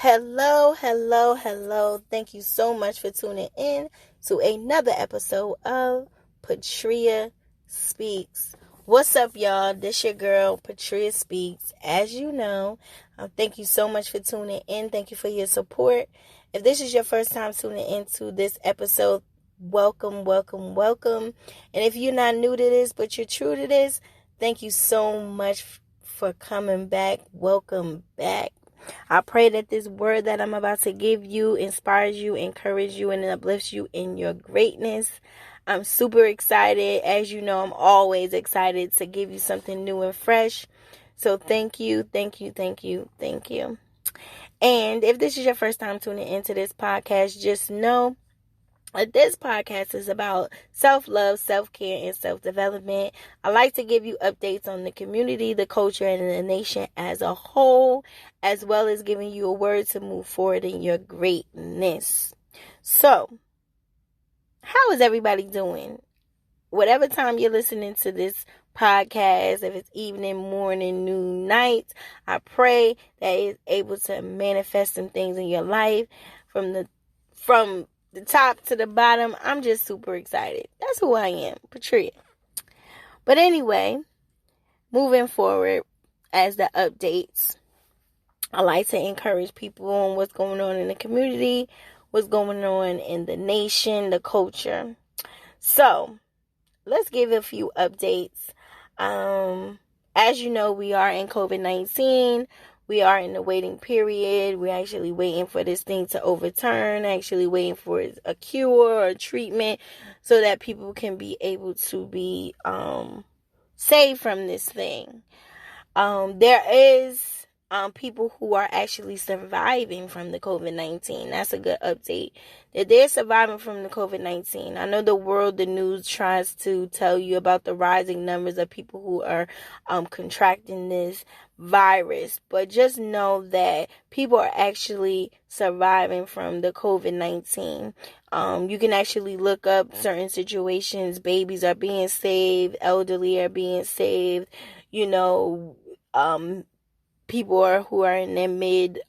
Hello, hello, hello. Thank you so much for tuning in to another episode of PatriaSpeaks. What's up, y'all? This your girl, PatriaSpeaks. As you know, thank you so much for tuning in. Thank you for your support. If this is your first time tuning into this episode, welcome, welcome, welcome. And if you're not new to this, but you're true to this, thank you so much for coming back. Welcome back. I pray that this word that I'm about to give you inspires you, encourages you, and uplifts you in your greatness. I'm super excited. As you know, I'm always excited to give you something new and fresh. So thank you, thank you, thank you, thank you. And if this is your first time tuning into this podcast, just know this podcast is about self-love, self-care, and self-development. I like to give you updates on the community, the culture, and the nation as a whole, as well as giving you a word to move forward in your greatness. So, how is everybody doing? Whatever time you're listening to this podcast, if it's evening, morning, noon, night, I pray that it's able to manifest some things in your life from the top to the bottom. I'm just super excited. That's who I am, Patria. But anyway, moving forward as the updates, I like to encourage people on what's going on in the community, what's going on in the nation, the culture. So, let's give a few updates. As you know, we are in COVID-19. We are in the waiting period. We're actually waiting for this thing to overturn, actually waiting for a cure or a treatment so that people can be able to be saved from this thing. There is people who are actually surviving from the COVID-19. That's a good update. That they're surviving from the COVID-19. I know the news tries to tell you about the rising numbers of people who are contracting this virus, but just know that people are actually surviving from the COVID-19. You can actually look up certain situations. Babies are being saved, elderly are being saved, people who are in their mid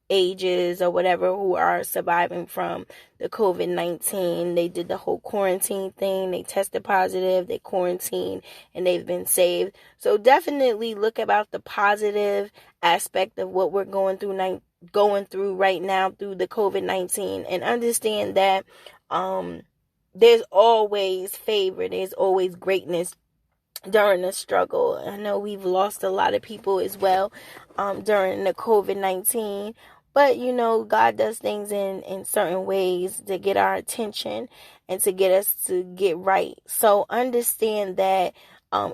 ages or whatever who are surviving from the COVID-19. They did the whole quarantine thing. They tested positive, they quarantined, and they've been saved. So definitely look about the positive aspect of what we're going through right now through the COVID-19, and understand that there's always favor, there's always greatness during the struggle. I know we've lost a lot of people as well during the COVID-19, but God does things in certain ways to get our attention and to get us to get right. So understand that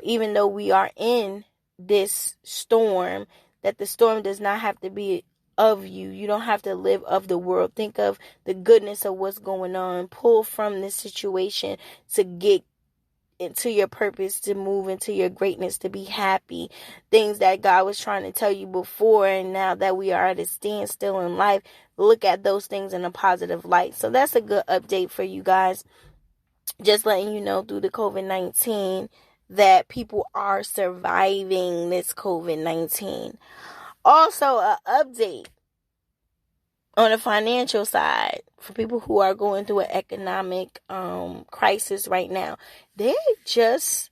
even though we are in this storm, that the storm does not have to be of you. You don't have to live of the world. Think of the goodness of what's going on. Pull from this situation to get into your purpose, to move into your greatness, to be happy. Things that God was trying to tell you before, and now that we are at a standstill in life, look at those things in a positive light. So that's a good update for you guys. Just letting you know through the COVID-19 that people are surviving this COVID-19. Also, an update on the financial side for people who are going through an economic crisis right now. They just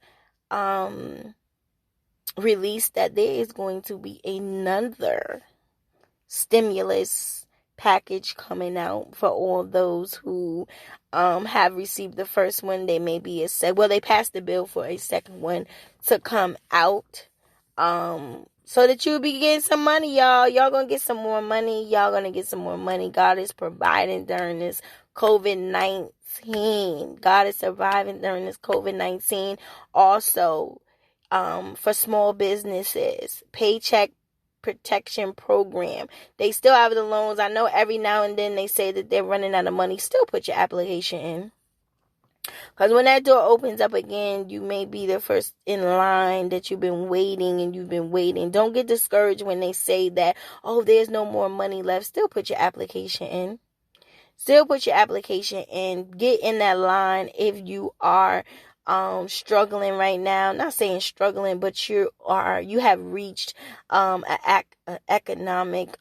released that there is going to be another stimulus package coming out for all those who have received the first one. They may be they passed the bill for a second one to come out. So that you'll be getting some money, y'all. Y'all gonna get some more money. Y'all gonna get some more money. God is providing during this COVID-19. God is surviving during this COVID-19. Also, for small businesses, Paycheck Protection Program. They still have the loans. I know every now and then they say that they're running out of money. Still put your application in. Because when that door opens up again, you may be the first in line that you've been waiting. Don't get discouraged when they say that, oh, there's no more money left. Still put your application in. Get in that line if you are struggling right now, not saying struggling, but you have reached an economic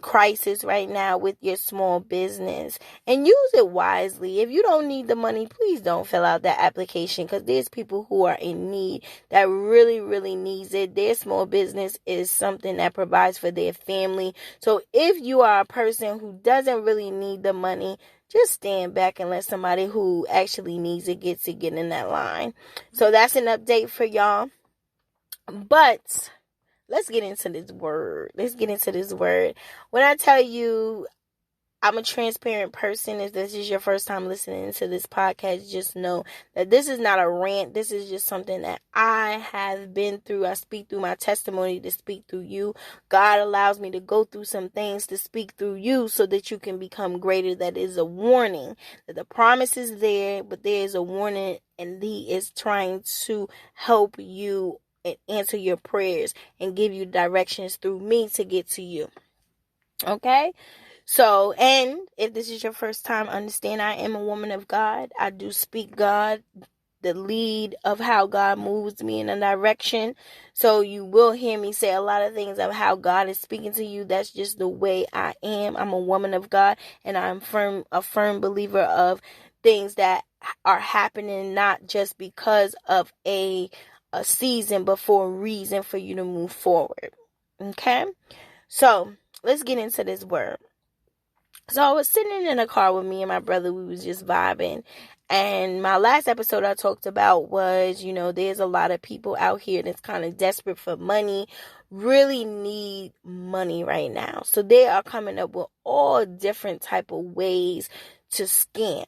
crisis right now with your small business, and use it wisely. If you don't need the money, please don't fill out that application, because there's people who are in need that really, really needs it. Their small business is something that provides for their family. So if you are a person who doesn't really need the money, just stand back and let somebody who actually needs it get in that line. So that's an update for y'all. But let's get into this word. When I tell you I'm a transparent person, if this is your first time listening to this podcast, just know that this is not a rant. This is just something that I have been through. I speak through my testimony to speak through you. God allows me to go through some things to speak through you so that you can become greater. That is a warning that the promise is there, but there is a warning, and He is trying to help you and answer your prayers and give you directions through me to get to you. Okay? So, and if this is your first time, understand I am a woman of God. I do speak God, the lead of how God moves me in a direction. So you will hear me say a lot of things of how God is speaking to you. That's just the way I am. I'm a woman of God, and I'm a firm believer of things that are happening not just because of a season, but for a reason for you to move forward. Okay? So let's get into this word. So I was sitting in a car with me and my brother. We was just vibing. And my last episode I talked about was, there's a lot of people out here that's kind of desperate for money, really need money right now. So they are coming up with all different type of ways to scam.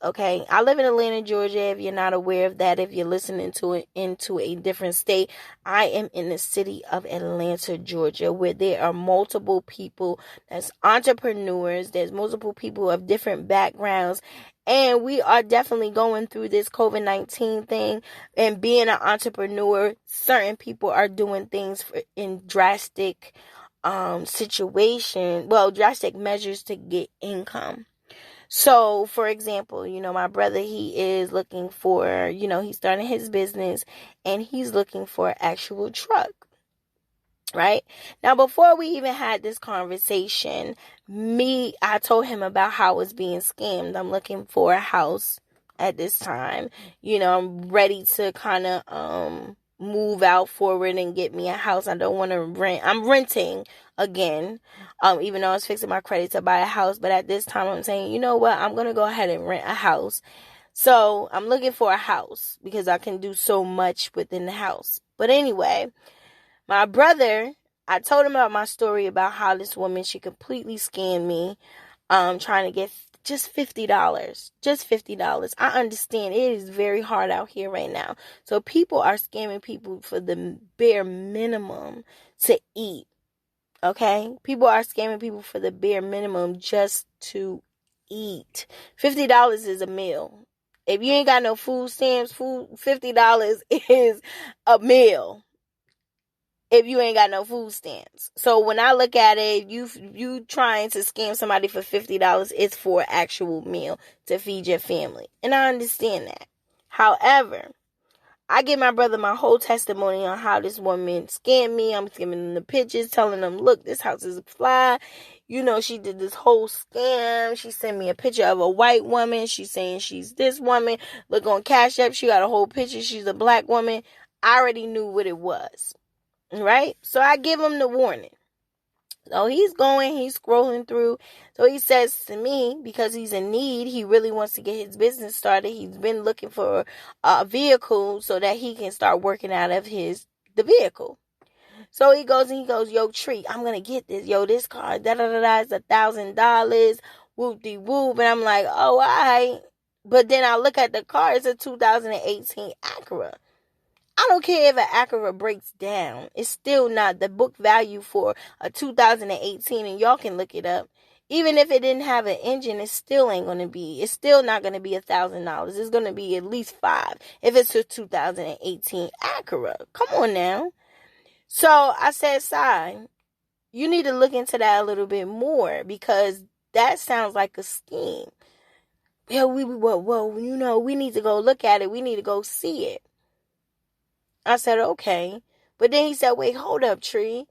Okay, I live in Atlanta, Georgia. If you're not aware of that, if you're listening to it into a different state, I am in the city of Atlanta, Georgia, where there are multiple people that's entrepreneurs. There's multiple people of different backgrounds. And we are definitely going through this COVID-19 thing. And being an entrepreneur, certain people are doing things in drastic drastic measures to get income. So, for example, my brother, he is looking for, he's starting his business and he's looking for an actual truck, right? Now, before we even had this conversation, I told him about how I was being scammed. I'm looking for a house at this time. I'm ready to kind of move out forward and get me a house. I don't want to rent. I'm renting again, even though I was fixing my credit to buy a house. But at this time, I'm saying, you know what? I'm going to go ahead and rent a house. So I'm looking for a house because I can do so much within the house. But anyway, my brother, I told him about my story about how this woman, she completely scammed me, trying to get just $50. Just $50. I understand it is very hard out here right now. So people are scamming people for the bare minimum to eat. Okay? People are scamming people for the bare minimum just to eat. $50 is a meal. If you ain't got no food stamps, $50 is a meal. If you ain't got no food stamps. So when I look at it, you trying to scam somebody for $50, it's for an actual meal to feed your family. And I understand that. However, I give my brother my whole testimony on how this woman scammed me. I'm giving him the pictures, telling him, look, this house is fly. She did this whole scam. She sent me a picture of a white woman. She's saying she's this woman. Look on Cash App. She got a whole picture. She's a black woman. I already knew what it was. Right? So I give him the warning. So he's scrolling through. So he says to me, because he's in need, he really wants to get his business started. He's been looking for a vehicle so that he can start working out of the vehicle. So he goes, yo, Tree, I'm going to get this. Yo, this car, is $1,000. Whoop-de-whoop. And I'm like, oh, all right. But then I look at the car. It's a 2018 Acura. I don't care if an Acura breaks down. It's still not the book value for a 2018, and y'all can look it up. Even if it didn't have an engine, it's still not going to be $1,000. It's going to be at least $5,000 if it's a 2018 Acura. Come on now. So I said, Si, you need to look into that a little bit more, because that sounds like a scheme. Yeah, well, we need to go look at it. We need to go see it. I said, okay. But then he said, wait, hold up, Tree.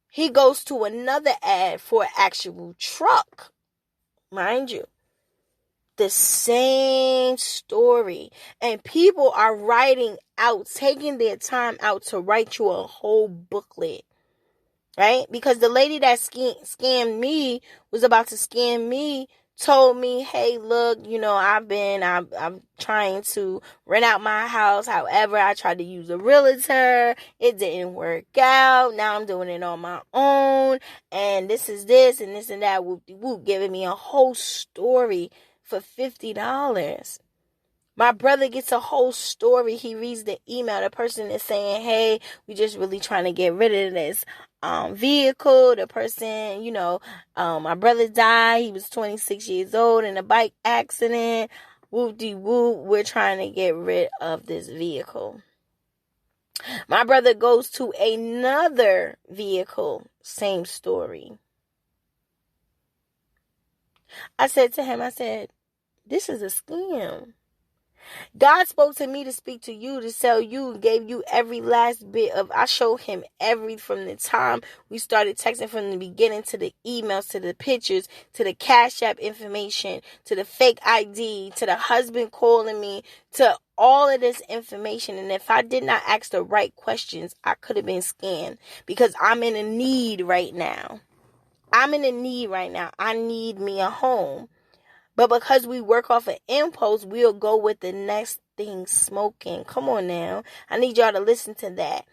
He goes to another ad for an actual truck. Mind you. The same story. And people are writing out, taking their time out to write you a whole booklet. Right? Because the lady that scammed me, was about to scam me, told me, hey, look, I'm trying to rent out my house. However, I tried to use a realtor. It didn't work out. Now I'm doing it on my own. And this is this and this and that. Whoop-de-whoop, giving me a whole story for $50. My brother gets a whole story. He reads the email. The person is saying, hey, we just really trying to get rid of this vehicle. The person, my brother died. He was 26 years old in a bike accident. Whoop-de-whoop. We're trying to get rid of this vehicle. My brother goes to another vehicle. Same story. I said to him, this is a scam. God spoke to me to speak to you, to tell you, gave you every last bit of, I showed him from the time we started texting, from the beginning to the emails, to the pictures, to the Cash App information, to the fake ID, to the husband calling me, to all of this information. And if I did not ask the right questions, I could have been scammed, because I'm in a need right now. I need me a home. But because we work off an impulse, we'll go with the next thing smoking. Come on now. I need y'all to listen to that.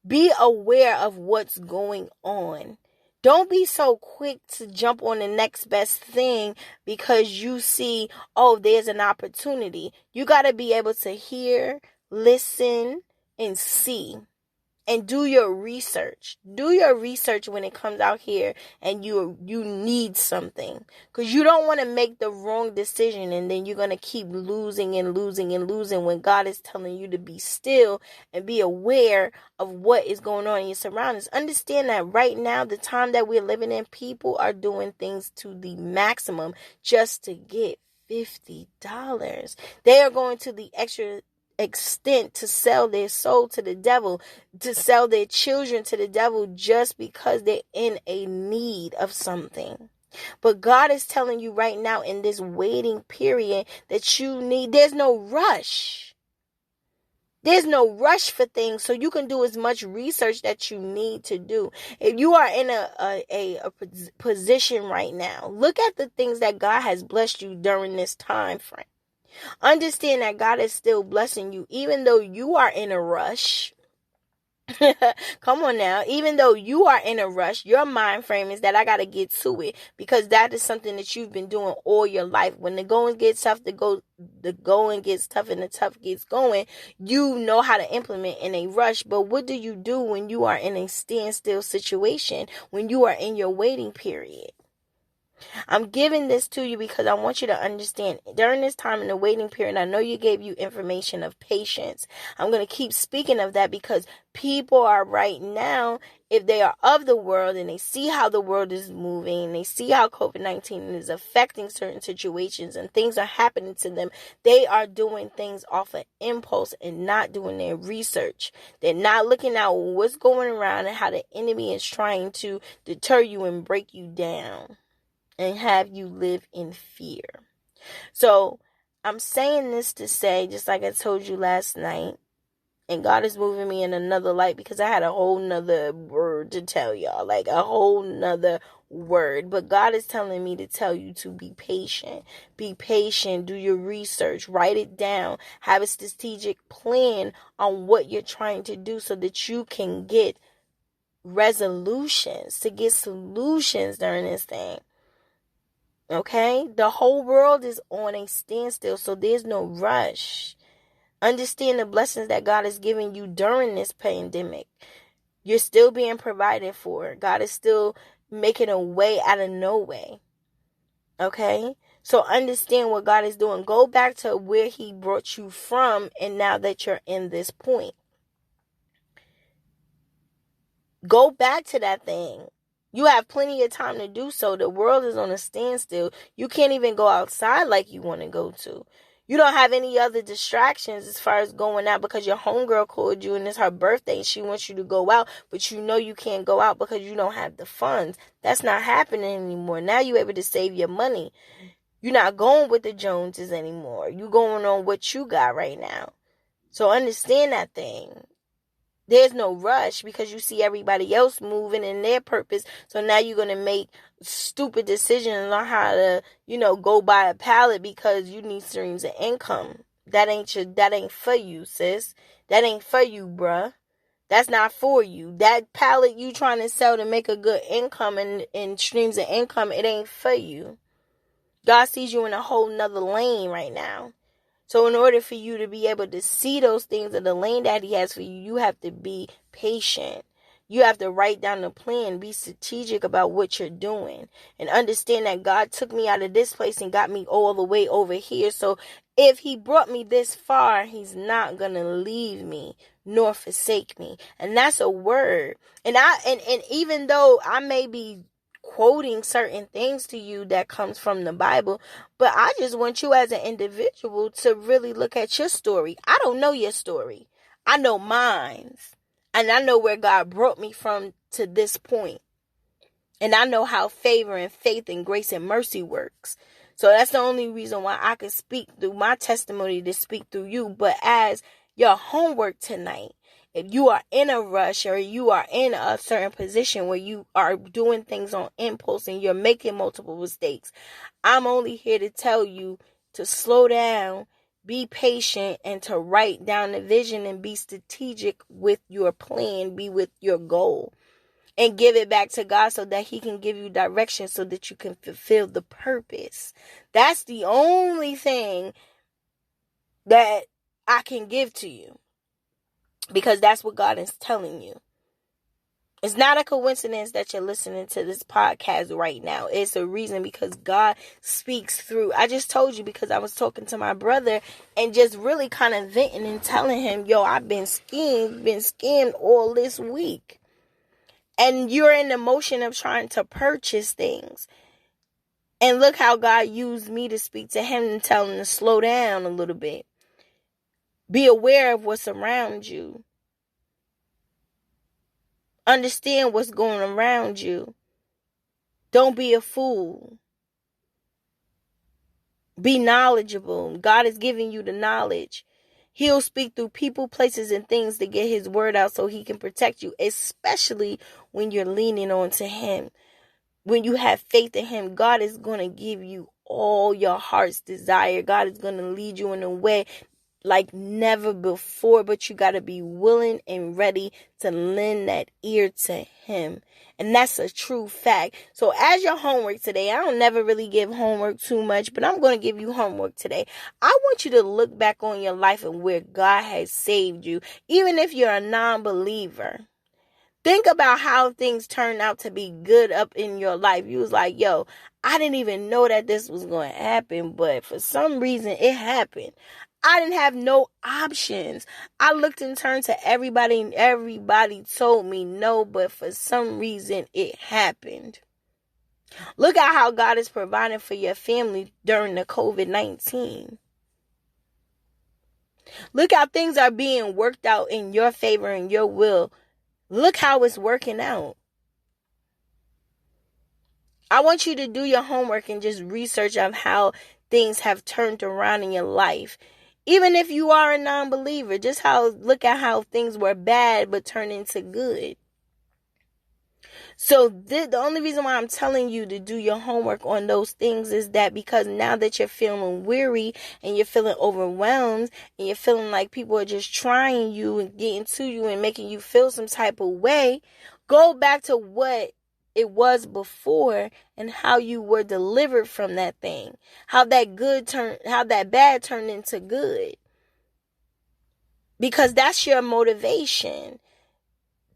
Be aware of what's going on. Don't be so quick to jump on the next best thing because you see, oh, there's an opportunity. You got to be able to hear, listen, and see. And do your research. Do your research when it comes out here and you need something. Because you don't want to make the wrong decision and then you're going to keep losing and losing and losing when God is telling you to be still and be aware of what is going on in your surroundings. Understand that right now, the time that we're living in, people are doing things to the maximum just to get $50. They are going to the extra extent to sell their soul to the devil, to sell their children to the devil just because they're in a need of something. But God is telling you right now in this waiting period that there's no rush. There's no rush for things, so you can do as much research that you need to do. If you are in a position right now, look at the things that God has blessed you during this time frame. Understand that God is still blessing you, even though you are in a rush. Come on now. Even though you are in a rush, your mind frame is that I got to get to it, because that is something that you've been doing all your life. When the going gets tough, the going gets tough and the tough gets going, you know how to implement in a rush. But what do you do when you are in a standstill situation, when you are in your waiting period? I'm giving this to you because I want you to understand during this time in the waiting period, I know you gave you information of patience. I'm going to keep speaking of that because people are right now, if they are of the world and they see how the world is moving, and they see how COVID-19 is affecting certain situations and things are happening to them, they are doing things off of impulse and not doing their research. They're not looking at what's going around and how the enemy is trying to deter you and break you down and have you live in fear. So I'm saying this to say, just like I told you last night, and God is moving me in another light because I had a whole nother word to tell y'all, like a whole nother word. But God is telling me to tell you to be patient. Be patient. Do your research. Write it down. Have a strategic plan on what you're trying to do so that you can get resolutions, to get solutions during this thing. Okay? The whole world is on a standstill, so there's no rush. Understand the blessings that God is giving you during this pandemic. You're still being provided for. God is still making a way out of no way. Okay? So understand what God is doing. Go back to where He brought you from, and now that you're in this point, go back to that thing. You have plenty of time to do so. The world is on a standstill. You can't even go outside like you want to go to. You don't have any other distractions as far as going out because your homegirl called you and it's her birthday and she wants you to go out, but you know you can't go out because you don't have the funds. That's not happening anymore. Now you're able to save your money. You're not going with the Joneses anymore. You're going on what you got right now. So understand that thing. There's no rush because you see everybody else moving in their purpose. So now you're going to make stupid decisions on how to, go buy a pallet because you need streams of income. That ain't for you, sis. That ain't for you, bruh. That's not for you. That pallet you trying to sell to make a good income and streams of income, it ain't for you. God sees you in a whole nother lane right now. So in order for you to be able to see those things in the lane that he has for you, you have to be patient. You have to write down the plan, be strategic about what you're doing, and understand that God took me out of this place and got me all the way over here. So if he brought me this far, he's not going to leave me nor forsake me. And that's a word. And even though I may be quoting certain things to you that comes from the Bible, but I just want you as an individual to really look at your story. I don't know your story. I know mine. And I know where God brought me from to this point. And I know how favor and faith and grace and mercy works. So that's the only reason why I can speak through my testimony to speak through you. But as your homework tonight, if you are in a rush or you are in a certain position where you are doing things on impulse and you're making multiple mistakes, I'm only here to tell you to slow down, be patient, and to write down the vision and be strategic with your plan, be with your goal, and give it back to God so that he can give you direction so that you can fulfill the purpose. That's the only thing that I can give to you. Because that's what God is telling you. It's not a coincidence that you're listening to this podcast right now. It's a reason because God speaks through. I just told you because I was talking to my brother and just really kind of venting and telling him, I've been scammed all this week. And you're in the motion of trying to purchase things. And look how God used me to speak to him and tell him to slow down a little bit. Be aware of what's around you. Understand what's going around you. Don't be a fool. Be knowledgeable. God is giving you the knowledge. He'll speak through people, places, and things to get his word out so he can protect you, especially when you're leaning on to him. When you have faith in him, God is going to give you all your heart's desire. God is going to lead you in a way like never before, but you got to be willing and ready to lend that ear to him. And that's a true fact. So as your homework today, I don't never really give homework too much, but I'm going to give you homework today. I want you to look back on your life and where God has saved you, even if you're a non-believer. Think about how things turned out to be good up in your life. You was like, I didn't even know that this was going to happen, but for some reason it happened. I didn't have no options. I looked and turned to everybody and everybody told me no, but for some reason it happened. Look at how God is providing for your family during the COVID-19. Look how things are being worked out in your favor and your will. Look how it's working out. I want you to do your homework and just research on how things have turned around in your life. Even if you are a non-believer, look at how things were bad but turned into good. So the only reason why I'm telling you to do your homework on those things is that because now that you're feeling weary and you're feeling overwhelmed and you're feeling like people are just trying you and getting to you and making you feel some type of way, go back to what it was before and how you were delivered from that thing. How that bad turned into good. Because that's your motivation.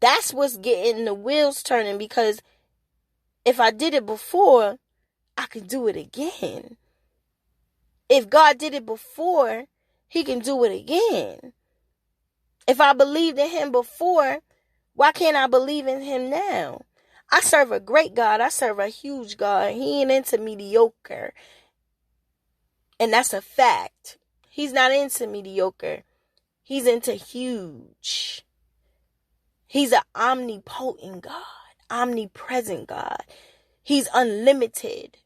That's what's getting the wheels turning, because if I did it before, I could do it again. If God did it before, he can do it again. If I believed in him before, why can't I believe in him now? I serve a great God. I serve a huge God. He ain't into mediocre. And that's a fact. He's not into mediocre. He's into huge. He's an omnipotent God, omnipresent God. He's unlimited.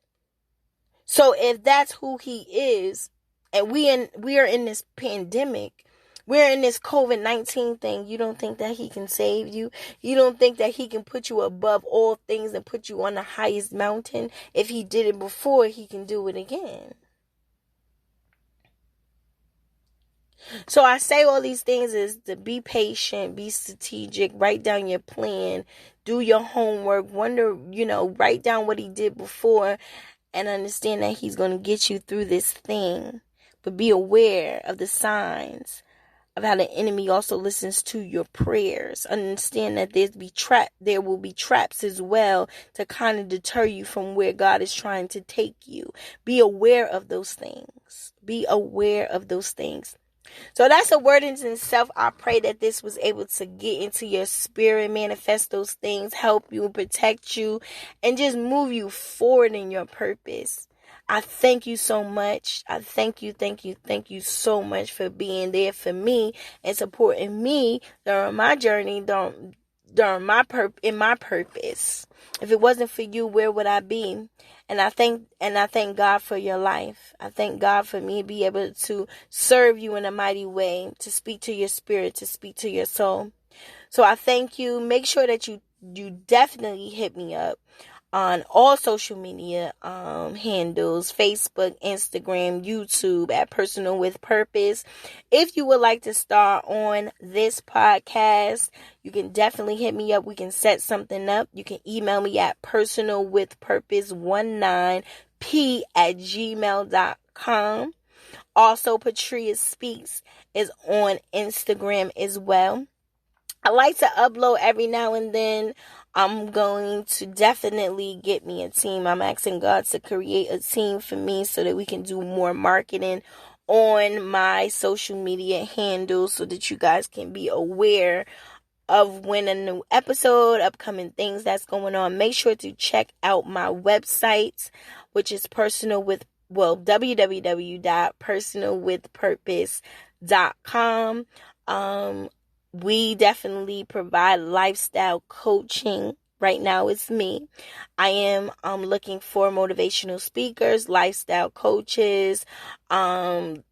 So if that's who he is, and we are in this pandemic, we're in this COVID-19 thing, you don't think that he can save you? You don't think that he can put you above all things and put you on the highest mountain? If he did it before, he can do it again. So I say all these things is to be patient, be strategic, write down your plan, do your homework, write down what he did before, and understand that he's going to get you through this thing. But be aware of the signs of how the enemy also listens to your prayers. Understand that there will be traps as well to kind of deter you from where God is trying to take you. Be aware of those things. Be aware of those things. So that's a word in itself. I pray that this was able to get into your spirit, manifest those things, help you, protect you, and just move you forward in your purpose. I thank you so much. I thank you so much for being there for me and supporting me during my journey, during my purpose. If it wasn't for you, where would I be? And I thank God for your life. I thank God for me to be able to serve you in a mighty way, to speak to your spirit, to speak to your soul. So I thank you. Make sure that you definitely hit me up on all social media handles, Facebook, Instagram, YouTube at Personal with Purpose. If you would like to start on this podcast, you can definitely hit me up. We can set something up. You can email me at personalwithpurpose19p@gmail.com. Also, PatriaSpeaks is on Instagram as well. I like to upload every now and then. I'm going to definitely get me a team. I'm asking God to create a team for me so that we can do more marketing on my social media handles so that you guys can be aware of when a new episode, upcoming things that's going on. Make sure to check out my website, which is www.personalwithpurpose.com. We definitely provide lifestyle coaching. Right now it's me. I am looking for motivational speakers, lifestyle coaches, definitely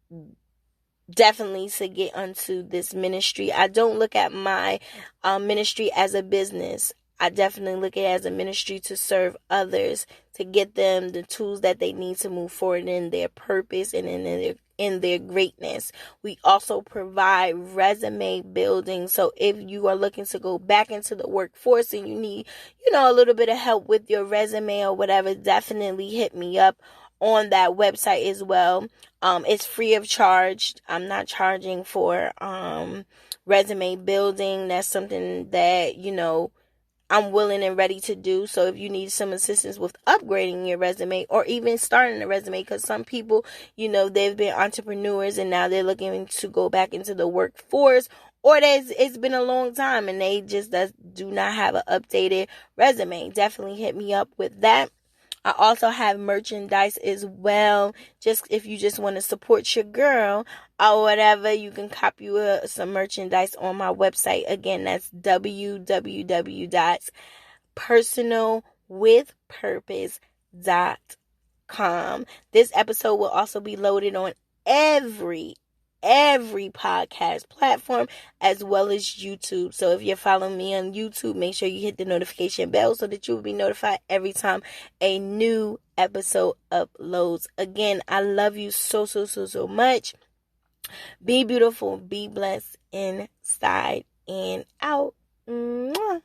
to get onto this ministry. I don't look at my ministry as a business. I definitely look at it as a ministry to serve others, to get them the tools that they need to move forward in their purpose and in their greatness. We also provide resume building. So if you are looking to go back into the workforce and you need, a little bit of help with your resume or whatever, definitely hit me up on that website as well. It's free of charge. I'm not charging for resume building. That's something that, I'm willing and ready to do. So if you need some assistance with upgrading your resume or even starting a resume, because some people, they've been entrepreneurs and now they're looking to go back into the workforce, or it's been a long time and they just do not have an updated resume. Definitely hit me up with that. I also have merchandise as well. Just if you just want to support your girl or whatever, you can copy some merchandise on my website. Again, that's www.personalwithpurpose.com. This episode will also be loaded on every podcast platform as well as YouTube. So if you're following me on YouTube, make sure you hit the notification bell so that you will be notified every time a new episode uploads. Again, I love you so much. Be beautiful, be blessed inside and out. Mwah.